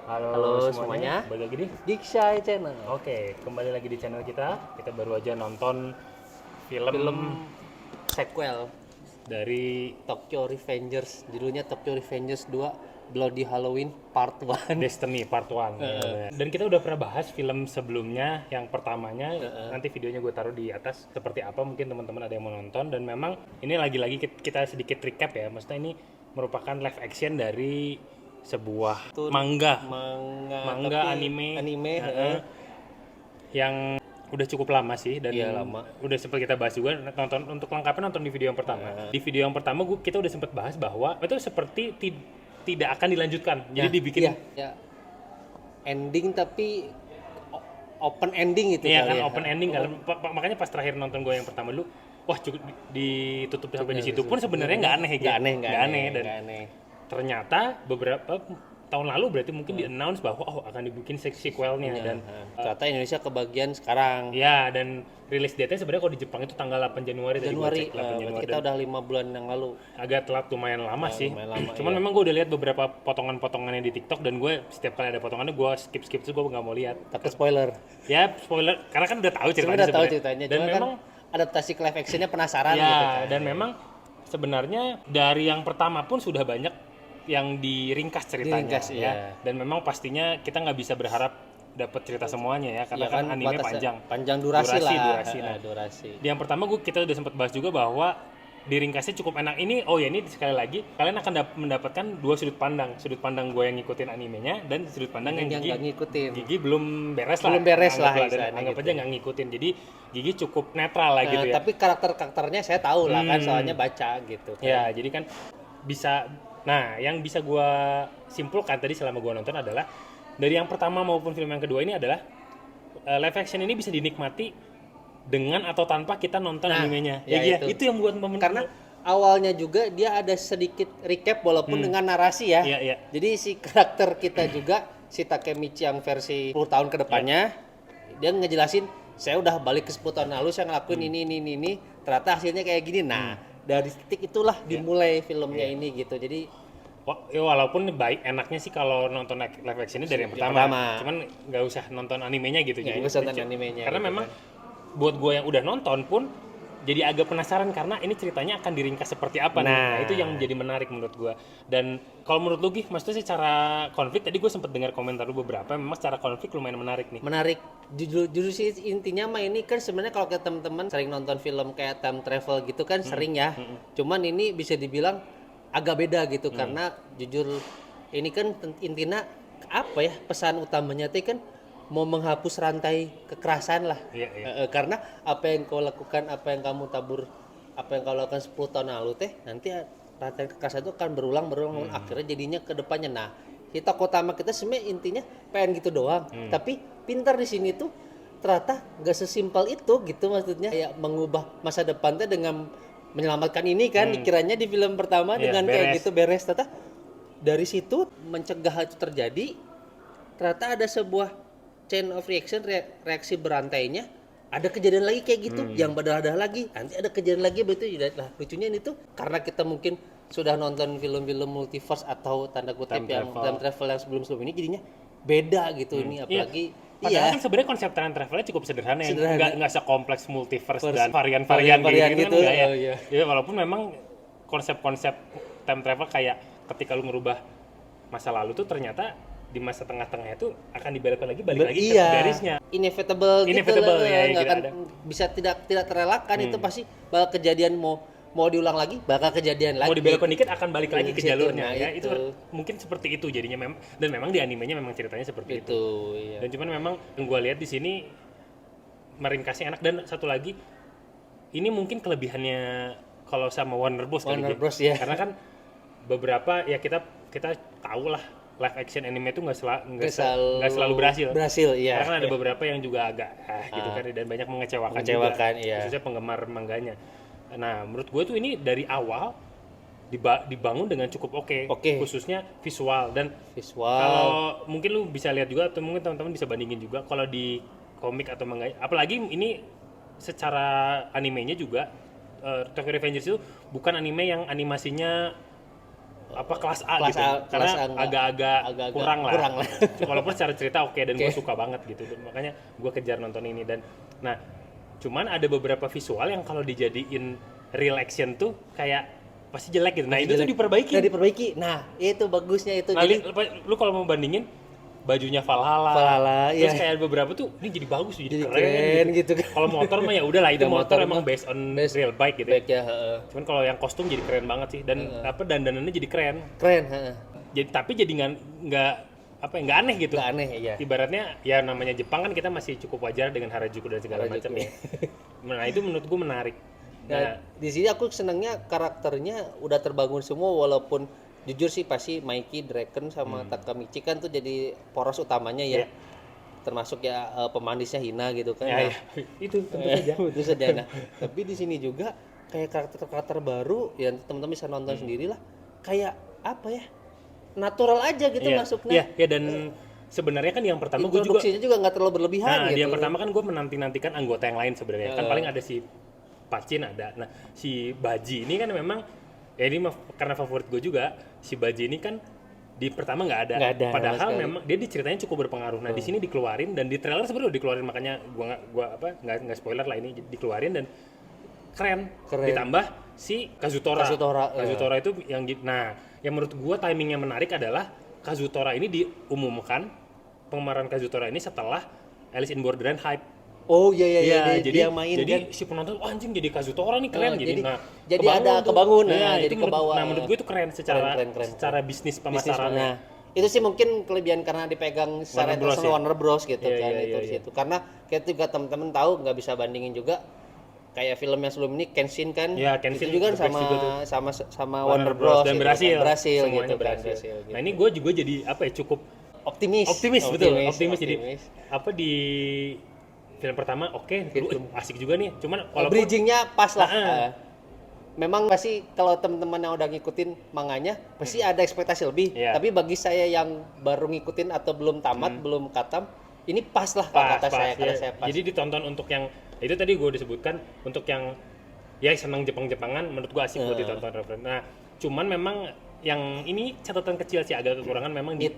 Halo semuanya. balik lagi di Dikshay Channel. Oke, kembali lagi di channel kita. Kita baru aja nonton film, Film sequel dari Tokyo Revengers. Judulnya Tokyo Revengers 2 Bloody Halloween Part 1. Destiny Part 1. Dan kita udah pernah bahas film sebelumnya, yang pertamanya. Nanti videonya gue taruh di atas seperti apa, mungkin teman-teman ada yang mau nonton. Dan memang ini lagi-lagi kita sedikit recap ya. Maksudnya ini merupakan live action dari sebuah manga tapi anime yang udah cukup lama sih, dan Iya, lama. udah sempat kita bahas juga. Nonton untuk lengkapnya nonton di video yang pertama. Di video yang pertama kita udah sempat bahas bahwa itu seperti tidak akan dilanjutkan. Jadi dibikin ya, ending tapi open ending itu iya kali kan, ya. open ending kan. Makanya pas terakhir nonton gue yang pertama dulu, wah cukup ditutup sampai di situ pun sebenarnya nggak aneh gitu. Nggak aneh. Ternyata beberapa tahun lalu berarti mungkin di-announce bahwa akan dibikin sequelnya. Dan Ternyata Indonesia kebagian sekarang. ya, dan rilis date-nya sebenarnya kalau di Jepang itu tanggal 8 Januari tadi gua Januari, cek, 8 Januari. kita Dan udah 5 bulan yang lalu. agak telat, lumayan lama sih. lumayan lama, Cuman memang gue udah lihat beberapa potongan-potongannya di TikTok, dan gue setiap kali ada potongannya gue skip terus, gue nggak mau lihat. Takut spoiler. Ya spoiler, karena kan udah tahu ceritanya Udah tahu sebenarnya. ceritanya, Dan cuma memang kan adaptasi ke live actionnya penasaran ya, gitu kan. dan memang sebenarnya dari yang pertama pun sudah banyak yang diringkas ceritanya. Diringkas, ya. iya. Dan memang pastinya kita nggak bisa berharap dapat cerita semuanya ya, karena Iya kan anime batasnya panjang. durasi lah. Durasi. Nah, Durasi. di yang pertama kita udah sempat bahas juga bahwa diringkasnya cukup enak. Ini sekali lagi kalian akan mendapatkan dua sudut pandang gue yang ngikutin animenya, dan sudut pandang yang nggak ngikutin. Gigi belum beres lah, Belum beres lah, anggap aja nggak ngikutin. Jadi Gigi cukup netral lah gitu ya. Tapi karakternya saya tahu lah kan, soalnya baca gitu kan. Ya, jadi kan bisa. Nah, yang bisa gue simpulkan tadi selama gue nonton adalah dari yang pertama maupun film yang kedua ini adalah live action ini bisa dinikmati dengan atau tanpa kita nonton animenya. Ya, itu yang buat karena awalnya juga dia ada sedikit recap walaupun dengan narasi ya. Iya. Jadi si karakter kita juga si Takemichi yang versi 10 tahun ke depannya dia ngejelasin, saya udah balik ke 10 tahun lalu, saya ngelakuin ini, ternyata hasilnya kayak gini. Nah, dari titik itulah dimulai filmnya ini gitu. Jadi walaupun enaknya sih kalau nonton live action ini dari yang pertama. Cuman nggak usah nonton animenya gitu. nggak usah nonton animenya karena gitu memang buat gue yang udah nonton pun jadi agak penasaran, karena ini ceritanya akan diringkas seperti apa. Nah, itu yang jadi menarik menurut gue. Dan kalau menurut lu Gih, maksudnya secara konflik, tadi gue sempat dengar komentar lu beberapa, memang secara konflik lumayan menarik nih. Menarik. Jujur sih intinya mah ini kan sebenarnya kalau kita teman-teman sering nonton film kayak time travel gitu kan sering ya. Cuman ini bisa dibilang agak beda gitu karena jujur ini kan intinya apa ya, pesan utamanya teh kan mau menghapus rantai kekerasan lah. Karena apa yang kau lakukan, apa yang kamu tabur, apa yang kau lakukan 10 tahun lalu teh nanti rantai kekerasan itu akan berulang akhirnya jadinya ke depannya. Nah, kita utama kita sebenarnya intinya pengen gitu doang. Tapi pintar di sini tuh ternyata nggak sesimpel itu gitu, maksudnya kayak mengubah masa depan teh dengan menyelamatkan ini kan dikiranya di film pertama dengan kayak gitu beres, ternyata dari situ mencegah itu terjadi. Ternyata ada sebuah chain of reaction, reaksi berantainya, ada kejadian lagi kayak gitu yang berdarah lagi, nanti ada kejadian lagi begitu. Lah lucunya ini tuh karena kita mungkin sudah nonton film-film multiverse atau tanda kutip time travel yang sebelum ini, jadinya beda gitu. Ini apalagi padahal kan sebenarnya konsep time travelnya cukup sederhana. Nggak sekompleks multiverse dan varian-varian gitu kan, ya. Jadi walaupun memang konsep-konsep time travel kayak ketika lu ngerubah masa lalu tuh ternyata di masa tengah-tengah itu akan dibelokkan lagi, balik lagi ke garisnya. Inevitable gitu lah, ya, nggak akan bisa tidak terelakkan. Itu pasti bakal kejadian, mau diulang lagi bakal kejadian lagi. Mau dibelokkan dikit akan balik lagi ke jalurnya. Nah, ya itu mungkin seperti itu jadinya dan memang di animenya memang ceritanya seperti itu. Iya. Dan cuman memang yang gue lihat di sini meringkasnya enak. Dan satu lagi, ini mungkin kelebihannya kalau sama Warner Bros. Ya. Karena kan beberapa ya kita tahu lah live action anime itu nggak selalu berhasil. Iya. Karena kan ada beberapa yang juga agak gitu kan, dan banyak mengecewakan juga, khususnya penggemar mangganya. Nah, menurut gue tuh ini dari awal dibangun dengan cukup oke. Khususnya visual. Kalau mungkin lu bisa lihat juga, atau mungkin teman-teman bisa bandingin juga, kalau di komik atau manga, apalagi ini secara animenya juga, Tokyo Revengers itu bukan anime yang animasinya apa kelas A kelas gitu. A, Karena kelas A agak-agak kurang lah. Kurang lah. Walaupun secara cerita oke dan gue suka banget gitu. Makanya gue kejar nonton ini dan nah cuman ada beberapa visual yang kalau dijadiin real action tuh kayak pasti jelek gitu. Nah, itu tuh diperbaiki. Nah, itu bagusnya itu. Nah, jadi lu kalau mau bandingin bajunya Valhalla, terus kayak beberapa tuh ini jadi bagus, jadi keren gitu. Kalau motor mah ya udahlah itu motor emang based on real bike gitu. Bike ya, Cuman kalau yang kostum jadi keren banget sih dan dandanannya jadi keren. Jadi tapi jadi nggak aneh gitu. Nggak aneh ya. Ibaratnya ya namanya Jepang kan kita masih cukup wajar dengan Harajuku dan segala macam ya. Nah, itu menurut gue menarik. Nah, di sini aku senangnya karakternya udah terbangun semua walaupun jujur sih pasti Maiki, Draken sama Takamichi kan tuh jadi poros utamanya ya. Termasuk ya pemanisnya Hina gitu kan. Ya, itu tentu saja. Nah, tapi di sini juga kayak karakter-karakter baru ya teman-teman bisa nonton sendirilah. Kayak apa ya? Natural aja gitu masuknya. Iya, dan sebenarnya kan yang pertama gue juga nggak terlalu berlebihan gitu. Yang pertama kan gue menanti-nantikan anggota yang lain sebenarnya. Kan paling ada si Pacin ada. Nah, si Baji ini kan memang ya ini karena favorit gue juga, si Baji ini kan di pertama nggak ada. Padahal memang dia ceritanya cukup berpengaruh. Nah, di sini dikeluarin dan di trailer sebenarnya udah dikeluarin, makanya gua nggak spoiler lah, ini dikeluarin dan keren. Ditambah si Kazutora itu yang yang menurut gua timingnya menarik adalah Kazutora ini diumumkan pengemaran Kazutora ini setelah Alice in Borderland hype. Oh iya, jadi main jadi kan? Si penonton anjing jadi Kazutora nih keren jadi ada kebangun jadi ke bawah. Nah, menurut gue itu keren secara bisnis pemasarannya. Itu sih mungkin kelebihan karena dipegang secara Warner Bros gitu kan itu di situ. Karena kita juga teman-teman tahu nggak bisa bandingin juga kayak film yang sebelum ini Kenshin kan. Ya, Kenshin itu juga sama Warner Bros dan berhasil gitu kan. Nah, ini gue juga jadi cukup optimis. Jadi di film pertama asik juga nih, cuman kalau bridgingnya pas lah. Memang pasti kalau teman-teman yang udah ngikutin manganya pasti ada ekspektasi lebih. Tapi bagi saya yang baru ngikutin atau belum tamat, belum katam, ini pas lah kata saya. Jadi ditonton untuk yang itu tadi gue disebutkan, untuk yang ya senang Jepang-Jepangan, menurut gue asik buat ditonton referen. Nah, cuman memang yang ini catatan kecil sih, agak kekurangan memang di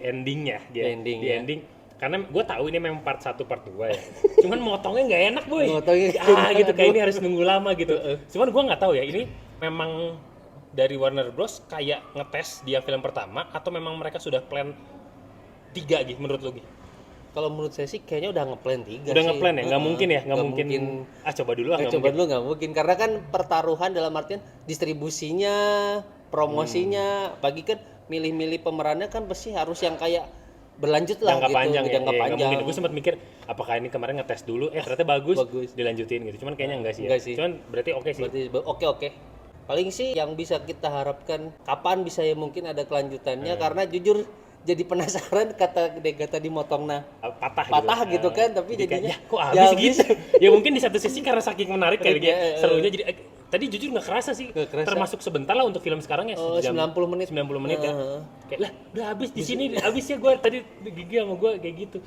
endingnya, di ending. Karena gue tahu ini memang part 1, part 2 ya. Cuman motongnya nggak enak boy. Gitu kayak ini harus nunggu lama gitu. Cuman gue nggak tahu ya, ini memang dari Warner Bros kayak ngetes di yang film pertama atau memang mereka sudah plan 3 gitu menurut lo gitu? Kalau menurut saya sih kayaknya udah ngeplan 3 udah ngeplan ya? Nggak mungkin ya? Nggak mungkin. Coba dulu nggak mungkin. Karena kan pertaruhan dalam artian distribusinya, promosinya, pagi kan milih-milih pemerannya kan pasti harus yang kayak berlanjut lah jangka gitu, panjang jangka panjang. Gue sempat mikir apakah ini kemarin ngetes dulu, ternyata bagus dilanjutin gitu. Cuman kayaknya enggak sih. Cuman berarti oke sih. Oke. Paling sih yang bisa kita harapkan kapan bisa ya mungkin ada kelanjutannya, karena jujur jadi penasaran kata dimotongna patah gitu kan, tapi jadinya kok habis gitu. Ya mungkin di satu sisi karena saking menarik kali ya. Serunya jadi tadi jujur nggak kerasa sih. Termasuk sebentar lah untuk film sekarang ya. 90 menit ya. Kayak lah udah habis di sini, habisnya gue tadi gigi sama gue kayak gitu.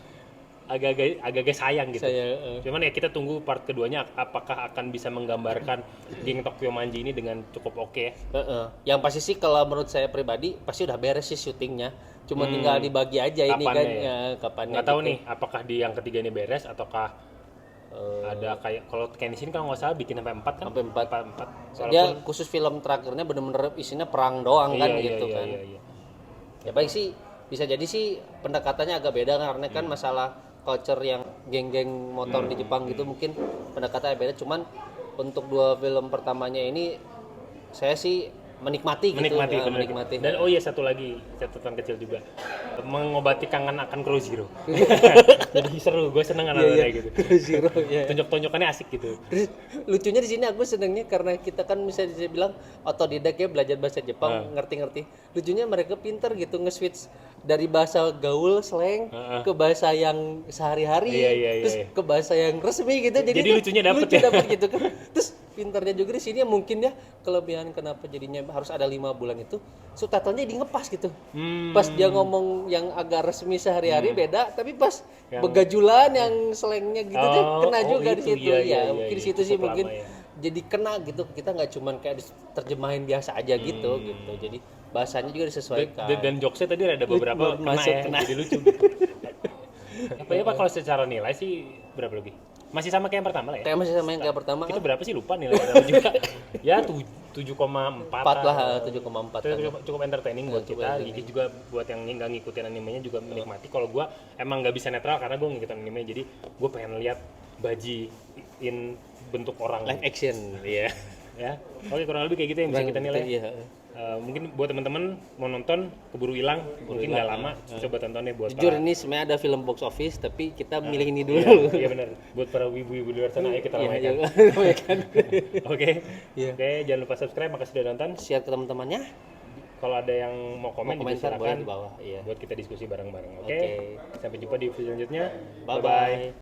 Agak sayang gitu. Cuman ya kita tunggu part keduanya apakah akan bisa menggambarkan geng Tokyo Manji ini dengan cukup oke ya. Yang pasti sih kalau menurut saya pribadi pasti udah beres sih syutingnya. Cuma tinggal dibagi aja ini kan kapannya. Nggak tahu nih apakah di yang ketiga ini beres ataukah ada kayak kalau Kenshin kalau nggak salah bikin sampai 4 kan? Sampai 4. Dia khusus film terakhirnya bener-bener isinya perang doang kan gitu kan. Iya. Ya baik sih, bisa jadi sih pendekatannya agak beda karena kan masalah culture yang geng-geng motor di Jepang gitu mungkin pendekatannya beda. Cuman untuk 2 film pertamanya ini saya sih menikmati. Dan satu lagi catatan kecil juga, mengobati kangen akan Crow Zero. Jadi seru, gue seneng anak-anak gitu. Crow Zero, tonjok-tonjokannya asik gitu. Terus lucunya di sini aku senengnya karena kita kan bisa dibilang otodidak ya, belajar bahasa Jepang, ngerti-ngerti. Lucunya mereka pintar gitu nge-switch dari bahasa gaul slang ke bahasa yang sehari-hari, terus ke bahasa yang resmi gitu. Jadi lucunya dapet gitu kan. Terus pintarnya juga di sini ya mungkin ya kelebihan kenapa jadinya harus ada 5 bulan itu subtitlenya di ngepas gitu. Pas dia ngomong yang agak resmi sehari-hari beda, tapi pas begajulan yang slangnya gitu kena juga di situ. Mungkin di situ sih mungkin jadi kena gitu, kita nggak cuman kayak terjemahin biasa aja gitu. Jadi bahasanya juga disesuaikan. Dan jokesnya tadi ada beberapa kena. Jadi lucu gitu. Apa ya Pak, kalau secara nilai sih berapa lebih? Masih sama kayak yang pertama lah ya? Kayak masih sama yang kayak pertama. Kita berapa sih lupa nilai juga. Ya 7,4 lah, 7,4 cukup entertaining buat kita. Gigi juga buat yang nggak ngikutin animenya juga menikmati. Kalau gue emang nggak bisa netral karena gue ngikutin anime, jadi gue pengen lihat Baji in bentuk orang live action. Iya. Ya. Oke, kurang lebih kayak gitu yang bisa kita nilai. Iya. Mungkin buat teman-teman mau nonton keburu hilang, mungkin nggak lama, coba tontonnya buat jujur ini sebenarnya ada film box office tapi kita milih ini dulu. Iya benar. Buat para wibu-wibu di luar sana, ayo kita ramaikan. Oke, jangan lupa subscribe. Makasih sudah nonton. Share ke teman-temannya. Kalau ada yang mau komen juga silakan di bawah. Buat kita diskusi bareng-bareng. Oke. Sampai jumpa di video selanjutnya. Bye bye.